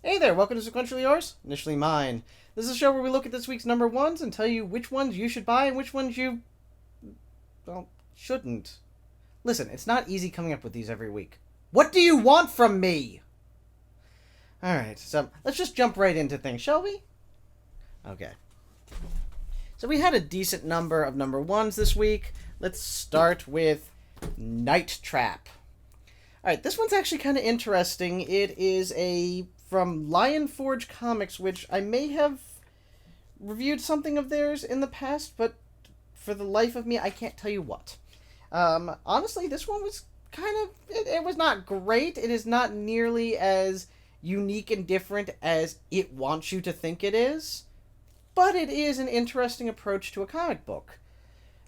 Hey there, welcome to Sequentially Yours, initially mine. This is a show where we look at this week's number ones and tell you which ones you should buy and which ones you, well, shouldn't. Listen, it's not easy coming up with these every week. What do you want from me? Alright, so let's just jump right into things, shall we? Okay. So we had a decent number of number ones this week. Let's start with Night Trap. Alright, this one's actually kind of interesting. It is from Lion Forge Comics, which I may have reviewed something of theirs in the past, but for the life of me, I can't tell you what. Honestly, this one was it was not great. It is not nearly as unique and different as it wants you to think it is, but it is an interesting approach to a comic book.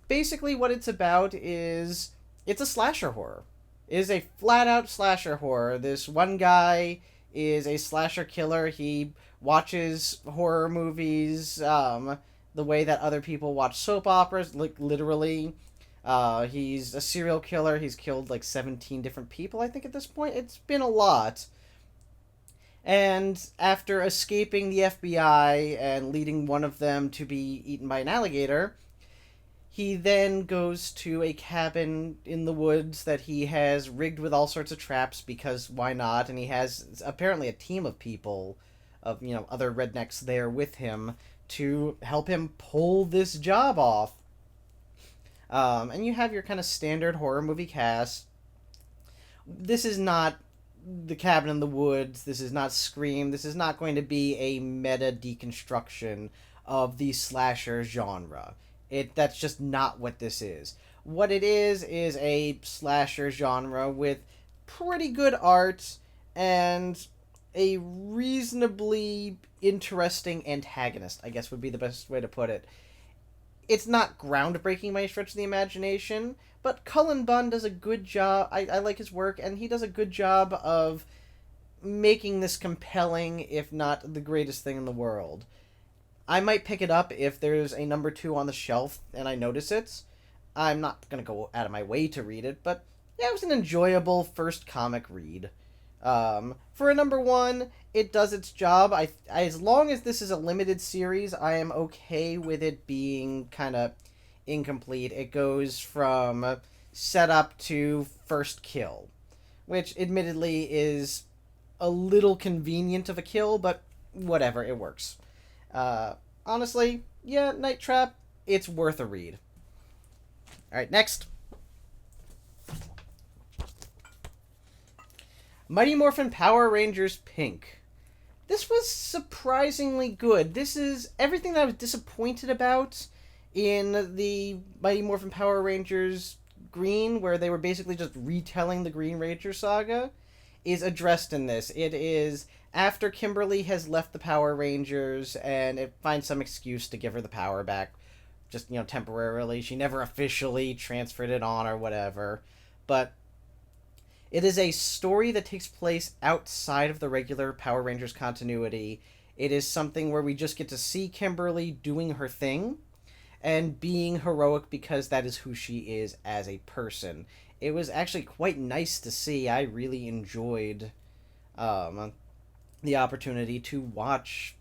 Basically, what it's about is it's a slasher horror. It is a flat-out slasher horror. This one guy is a slasher killer. He watches horror movies the way that other people watch soap operas, like literally. He's a serial killer. He's killed like 17 different people, I think, at this point. It's been a lot. And after escaping the FBI and leading one of them to be eaten by an alligator, he then goes to a cabin in the woods that he has rigged with all sorts of traps because why not? And he has apparently a team of people, of other rednecks there with him to help him pull this job off. And you have your kind of standard horror movie cast. This is not The Cabin in the Woods. This is not Scream. This is not going to be a meta deconstruction of the slasher genre. That's just not what this is. What it is a slasher genre with pretty good art and a reasonably interesting antagonist, I guess would be the best way to put it. It's not groundbreaking by any stretch of the imagination, but Cullen Bunn does a good job. I like his work, and he does a good job of making this compelling, if not the greatest thing in the world. I might pick it up if there's a number 2 on the shelf and I notice it. I'm not going to go out of my way to read it, but yeah, it was an enjoyable first comic read. For a number 1, it does its job. As long as this is a limited series, I am okay with it being kind of incomplete. It goes from setup to first kill, which admittedly is a little convenient of a kill, but whatever, it works. Honestly, yeah, Night Trap, it's worth a read. Alright, next. Mighty Morphin Power Rangers Pink. This was surprisingly good. This is everything that I was disappointed about in the Mighty Morphin Power Rangers Green, where they were basically just retelling the Green Ranger saga, is addressed in this. It is after Kimberly has left the Power Rangers and it finds some excuse to give her the power back, just, temporarily. She never officially transferred it on or whatever. But it is a story that takes place outside of the regular Power Rangers continuity. It is something where we just get to see Kimberly doing her thing and being heroic because that is who she is as a person. It was actually quite nice to see. I really enjoyed the opportunity to watch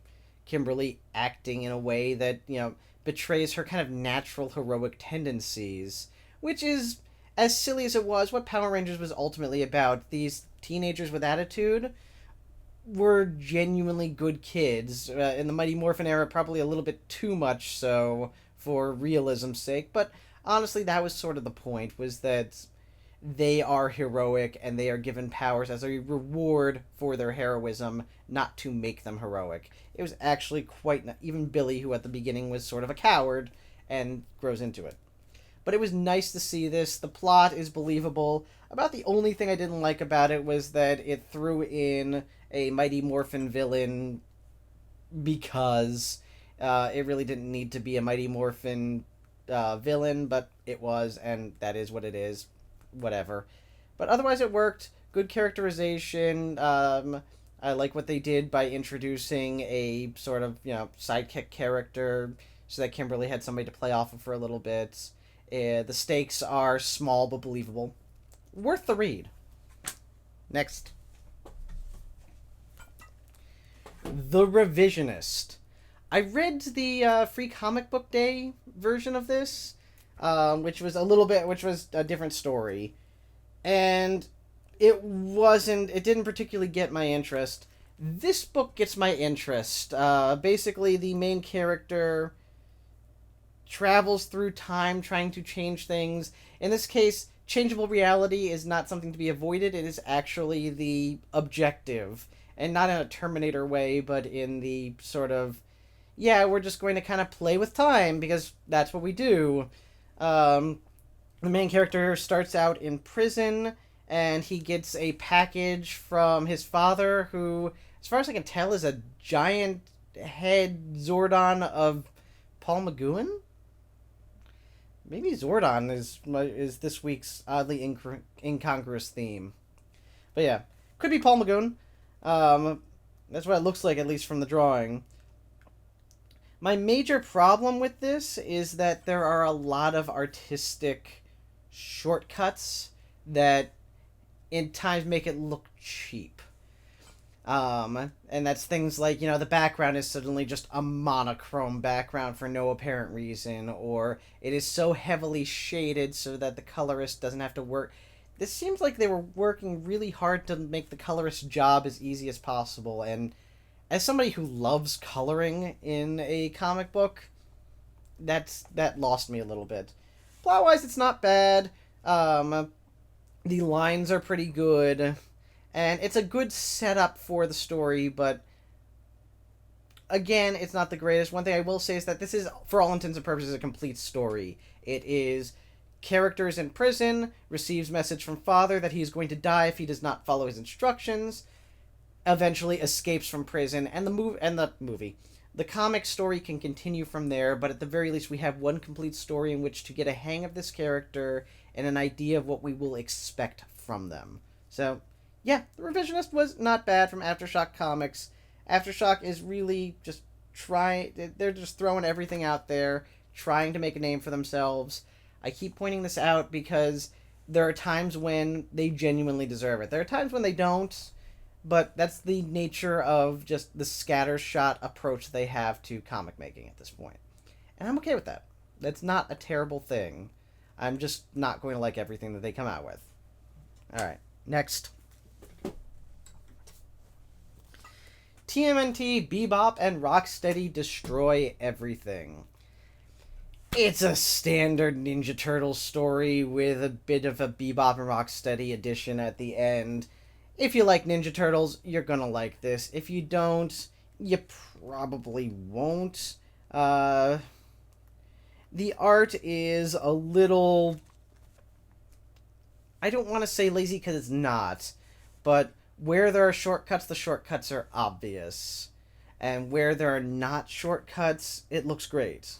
Kimberly acting in a way that, betrays her kind of natural heroic tendencies, which is, as silly as it was, what Power Rangers was ultimately about. These teenagers with attitude were genuinely good kids. In the Mighty Morphin era, probably a little bit too much so for realism's sake, but honestly, that was sort of the point, was that they are heroic and they are given powers as a reward for their heroism, not to make them heroic. It was actually quite... Even Billy, who at the beginning was sort of a coward, and grows into it. But it was nice to see this. The plot is believable. About the only thing I didn't like about it was that it threw in a Mighty Morphin villain because it really didn't need to be a Mighty Morphin villain, but it was, and that is what it is. Whatever. But otherwise it worked. Good characterization. I like what they did by introducing a sort of, sidekick character so that Kimberly had somebody to play off of for a little bit. The stakes are small but believable. Worth the read. Next. The Revisionist. I read the free comic book day version of this, which was a different story, and it didn't particularly get my interest. This book gets my interest. Basically, the main character travels through time trying to change things. In this case, changeable reality is not something to be avoided, it is actually the objective. And not in a Terminator way, but in the sort of, yeah, we're just going to kind of play with time because that's what we do. The main character starts out in prison and he gets a package from his father, who, as far as I can tell, is a giant head Zordon of Paul McGowan. Maybe Zordon is this week's oddly incongruous theme. But yeah, could be Paul McGowan. That's what it looks like, at least from the drawing. My major problem with this is that there are a lot of artistic shortcuts that in times make it look cheap. And that's things like, the background is suddenly just a monochrome background for no apparent reason, or it is so heavily shaded so that the colorist doesn't have to work. This seems like they were working really hard to make the colorist's job as easy as possible, and as somebody who loves coloring in a comic book, that lost me a little bit. Plot-wise, it's not bad. The lines are pretty good. And it's a good setup for the story, but again, it's not the greatest. One thing I will say is that this is, for all intents and purposes, a complete story. It is characters in prison, receives message from father that he's going to die if he does not follow his instructions, eventually escapes from prison, and the comic story can continue from there, but at the very least we have one complete story in which to get a hang of this character and an idea of what we will expect from them. So, yeah, The Revisionist was not bad from Aftershock Comics. Aftershock is really just they're just throwing everything out there, trying to make a name for themselves. I keep pointing this out because there are times when they genuinely deserve it. There are times when they don't, but that's the nature of just the scattershot approach they have to comic making at this point. And I'm okay with that. That's not a terrible thing. I'm just not going to like everything that they come out with. Alright, next. TMNT, Bebop, and Rocksteady destroy everything. It's a standard Ninja Turtles story with a bit of a Bebop and Rocksteady edition at the end. If you like Ninja Turtles, you're gonna like this. If you don't, you probably won't. The art is a little... I don't want to say lazy because it's not, but where there are shortcuts, the shortcuts are obvious. And where there are not shortcuts, it looks great.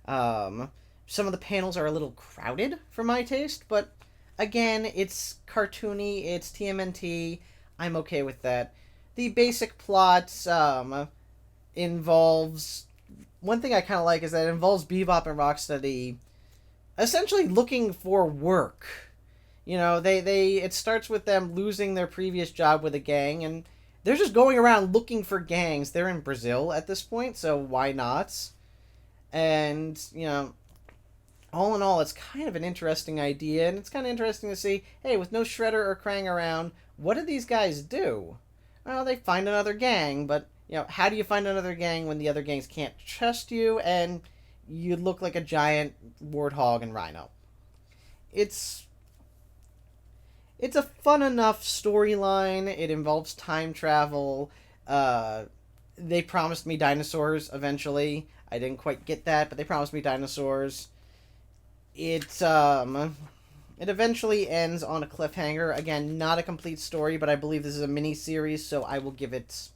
Some of the panels are a little crowded for my taste, but again, it's cartoony, it's TMNT, I'm okay with that. The basic plot involves... One thing I kind of like is that it involves Bebop and Rocksteady essentially looking for work. It starts with them losing their previous job with a gang, and they're just going around looking for gangs. They're in Brazil at this point, so why not? And, all in all, it's kind of an interesting idea, and it's kind of interesting to see, hey, with no Shredder or Krang around, what do these guys do? Well, they find another gang, but, how do you find another gang when the other gangs can't trust you, and you look like a giant warthog and rhino? It's a fun enough storyline. It involves time travel. They promised me dinosaurs eventually. I didn't quite get that, but they promised me dinosaurs. It eventually ends on a cliffhanger. Again, not a complete story, but I believe this is a mini-series, so I'll give it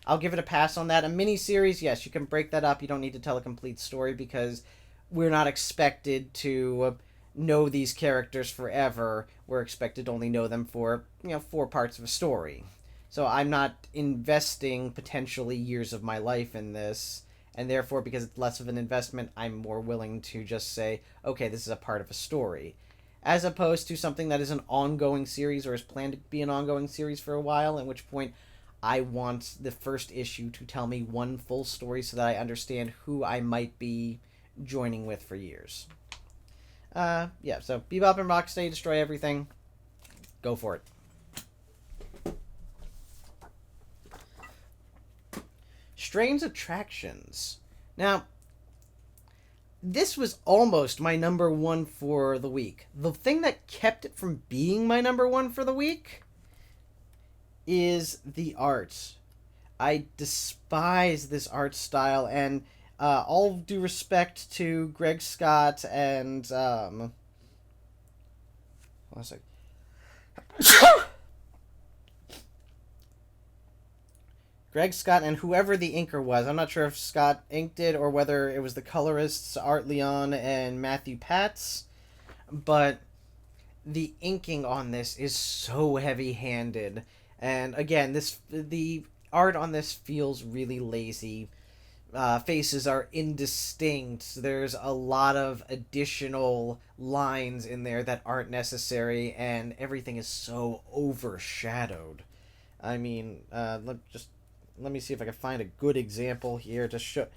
a pass on that. A mini-series, yes, you can break that up. You don't need to tell a complete story because we're not expected to know these characters forever. We're expected to only know them for, 4 parts of a story. So I'm not investing potentially years of my life in this, and therefore, because it's less of an investment, I'm more willing to just say, okay, this is a part of a story. As opposed to something that is an ongoing series or is planned to be an ongoing series for a while, at which point I want the first issue to tell me one full story so that I understand who I might be joining with for years. Yeah, so Bebop and Rocksteady destroy everything. Go for it. Strange Attractions. Now, this was almost my number one for the week. The thing that kept it from being my number one for the week is the art. I despise this art style, and all due respect to Greg Scott and hold on a sec. Greg Scott and whoever the inker was. I'm not sure if Scott inked it or whether it was the colorists Art Leon and Matthew Patz, but the inking on this is so heavy-handed. And again, the art on this feels really lazy. Faces are indistinct. There's a lot of additional lines in there that aren't necessary, and everything is so overshadowed. I mean, let me see if I can find a good example here to show.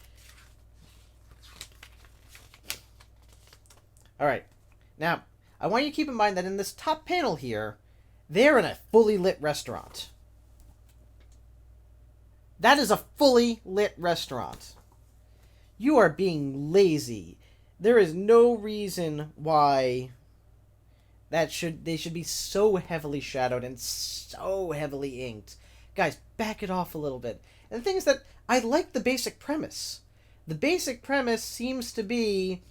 Alright. Now, I want you to keep in mind that in this top panel here, they're in a fully lit restaurant. That is a fully lit restaurant. You are being lazy. There is no reason why they should be so heavily shadowed and so heavily inked. Guys, back it off a little bit. And the thing is that I like the basic premise. The basic premise seems to be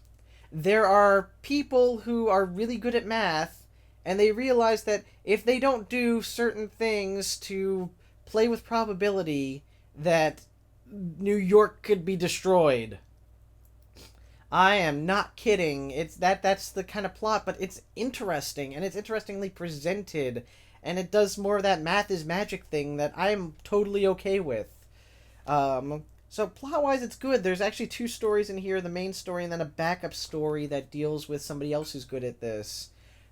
there are people who are really good at math, and they realize that if they don't do certain things to play with probability, that New York could be destroyed. I am not kidding. That's the kind of plot, but it's interesting, and it's interestingly presented, and it does more of that math is magic thing that I'm totally okay with. So plot-wise, it's good. There's actually two stories in here, the main story and then a backup story that deals with somebody else who's good at this.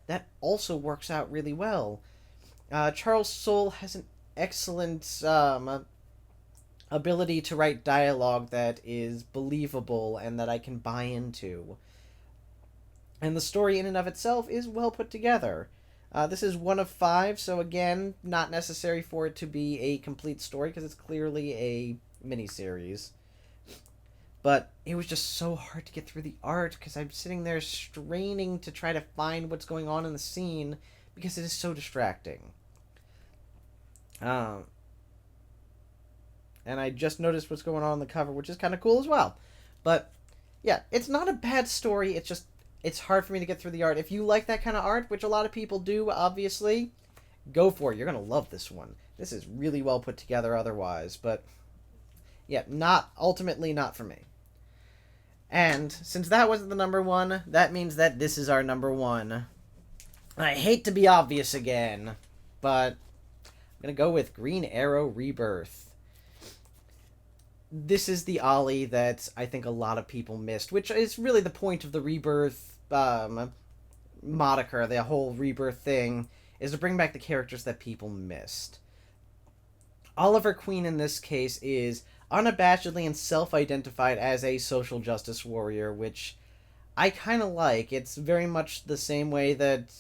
That also works out really well. Charles Soule has an excellent ability to write dialogue that is believable and that I can buy into. And the story in and of itself is well put together. This is one of 5, so again, not necessary for it to be a complete story because it's clearly a miniseries. But it was just so hard to get through the art because I'm sitting there straining to try to find what's going on in the scene because it is so distracting. And I just noticed what's going on the cover, which is kind of cool as well. But yeah, it's not a bad story. It's hard for me to get through the art. If you like that kind of art, which a lot of people do, obviously, go for it. You're going to love this one. This is really well put together otherwise, but yeah, ultimately not for me. And since that wasn't the number one, that means that this is our number one. I hate to be obvious again, but I'm going to go with Green Arrow Rebirth. This is the Ollie that I think a lot of people missed, which is really the point of the Rebirth moniker, the whole Rebirth thing, is to bring back the characters that people missed. Oliver Queen in this case is unabashedly and self-identified as a social justice warrior, which I kind of like. It's very much the same way that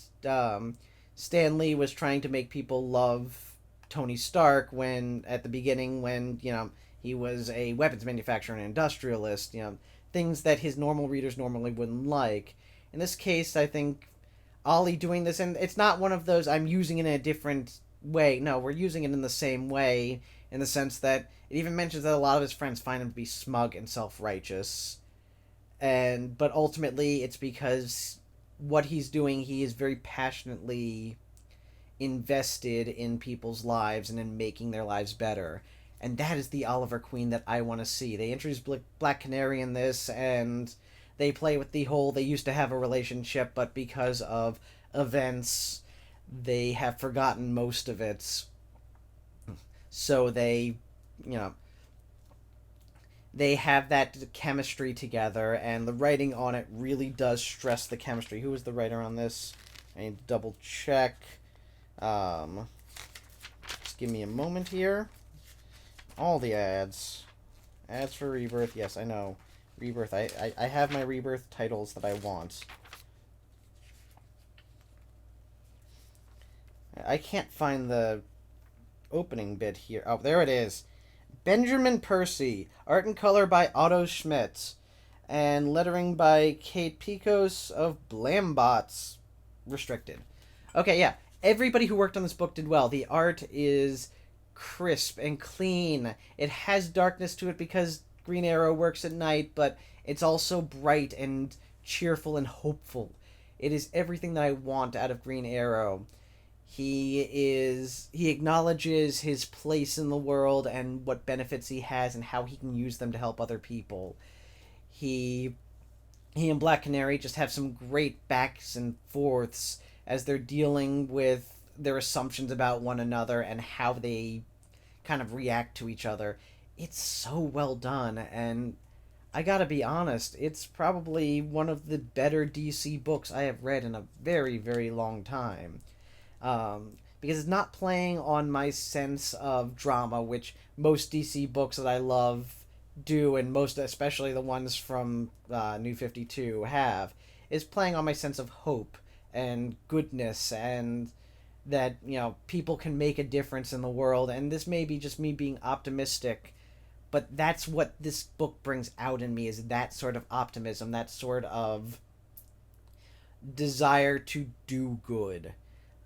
Stan Lee was trying to make people love Tony Stark at the beginning when, he was a weapons manufacturer and industrialist, things that his normal readers normally wouldn't like. In this case, I think Ollie doing this, and it's not one of those I'm using it in a different way. No, we're using it in the same way, in the sense that it even mentions that a lot of his friends find him to be smug and self-righteous. But ultimately, it's because what he's doing, he is very passionately invested in people's lives and in making their lives better. And that is the Oliver Queen that I want to see. They introduced Black Canary in this, and they play with the whole, they used to have a relationship, but because of events, they have forgotten most of it. So they have that chemistry together, and the writing on it really does stress the chemistry. Who was the writer on this? I need to double check. Just give me a moment here. All the ads. Ads for Rebirth. Yes, I know. Rebirth. I have my Rebirth titles that I want. I can't find the opening bit here. Oh, there it is. Benjamin Percy. Art and color by Otto Schmidt. And lettering by Kate Picos of Blambots. Restricted. Okay, yeah. Everybody who worked on this book did well. The art is crisp and clean. It has darkness to it because Green Arrow works at night, but it's also bright and cheerful and hopeful. It is everything that I want out of Green Arrow. He acknowledges his place in the world and what benefits he has and how he can use them to help other people. He and Black Canary just have some great backs and forths as they're dealing with their assumptions about one another and how they kind of react to each other. It's so well done, and I gotta be honest, it's probably one of the better DC books I have read in a very, very long time. Because it's not playing on my sense of drama, which most DC books that I love do, and most especially the ones from New 52 have. Is playing on my sense of hope and goodness, and that, you know, people can make a difference in the world. And this may be just me being optimistic, but that's what this book brings out in me, is that sort of optimism, that sort of desire to do good.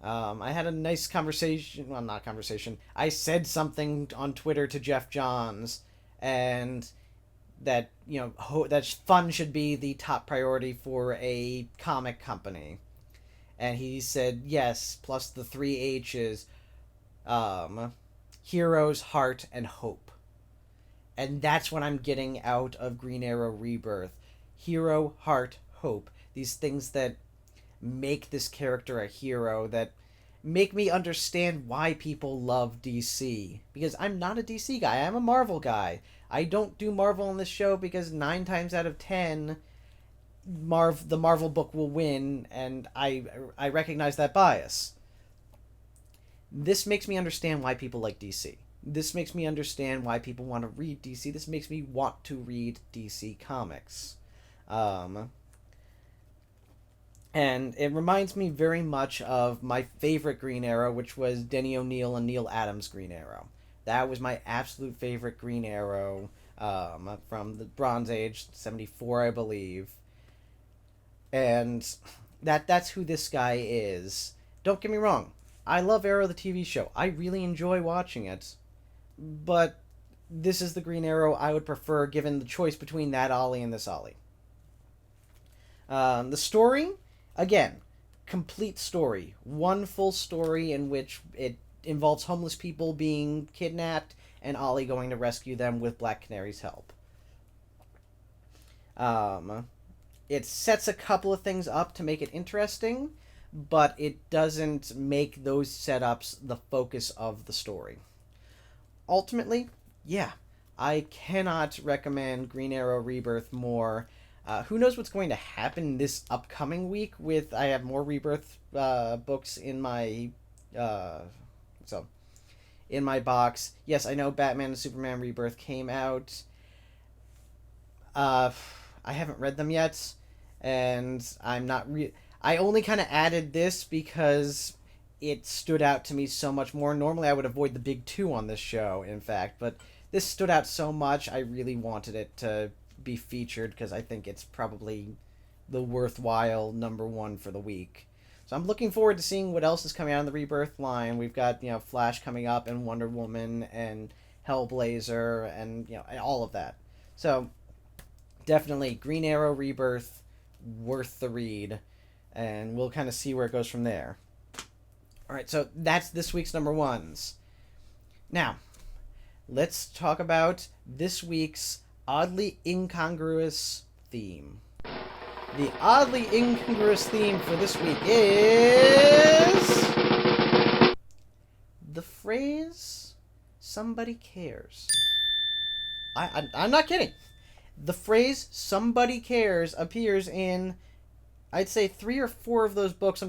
I had a nice conversation, well, not conversation, I said something on Twitter to Jeff Johns, and that, you know, that fun should be the top priority for a comic company. And he said, yes, plus the three H's, heroes, heart, and hope. And that's what I'm getting out of Green Arrow Rebirth. Hero, heart, hope. These things that make this character a hero, that make me understand why people love DC. Because I'm not a DC guy, I'm a Marvel guy. I don't do Marvel on this show because 9 times out of 10, the Marvel book will win, and I recognize that bias. This makes me understand why people like DC. This makes me understand why people want to read DC. This makes me want to read DC comics. And it reminds me very much of my favorite Green Arrow, which was Denny O'Neil and Neil Adams' Green Arrow. That was my absolute favorite Green Arrow from the Bronze Age, 74, I believe. And that's who this guy is. Don't get me wrong. I love Arrow, the TV show. I really enjoy watching it. But this is the Green Arrow I would prefer, given the choice between that Ollie and this Ollie. The story, again, complete story. One full story in which it involves homeless people being kidnapped and Ollie going to rescue them with Black Canary's help. It sets a couple of things up to make it interesting, but it doesn't make those setups the focus of the story. Ultimately, yeah, I cannot recommend Green Arrow Rebirth more. Who knows what's going to happen this upcoming week with... I have more Rebirth books in my... in my box. Yes, I know Batman and Superman Rebirth came out. I haven't read them yet, and I'm not... I only kind of added this because it stood out to me so much more. Normally I would avoid the big two on this show, in fact, but this stood out so much I really wanted it to be featured because I think it's probably the worthwhile number one for the week. So I'm looking forward to seeing what else is coming out in the Rebirth line. We've got, you know, Flash coming up and Wonder Woman and Hellblazer and, you know, all of that. So definitely Green Arrow Rebirth, worth the read, and we'll kind of see where it goes from there. Alright, so that's this week's number ones. Now, let's talk about this week's oddly incongruous theme. The oddly incongruous theme for this week is... the phrase, somebody cares. I'm not kidding. The phrase, somebody cares, appears in, I'd say 3 or 4 of those books.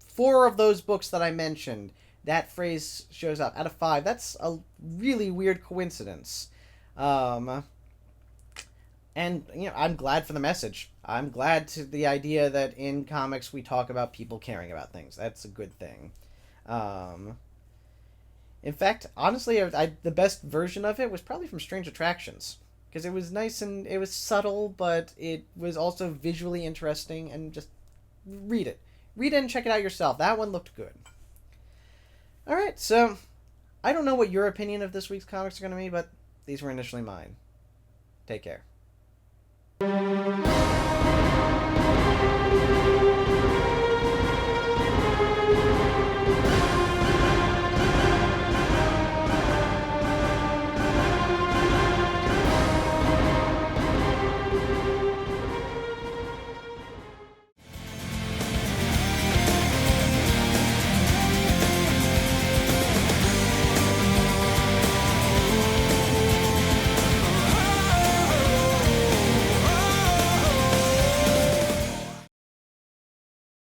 4 of those books that I mentioned. that phrase shows up. Out of 5, that's a really weird coincidence. And I'm glad for the message. I'm glad to the idea that in comics we talk about people caring about things. That's a good thing. Um, in fact, honestly, the best version of it was probably from Strange Attractions, because it was nice and it was subtle, but it was also visually interesting. And just read it and check it out yourself. That one looked good. All right, so I don't know what your opinion of this week's comics are going to be, but these were initially mine. Take care.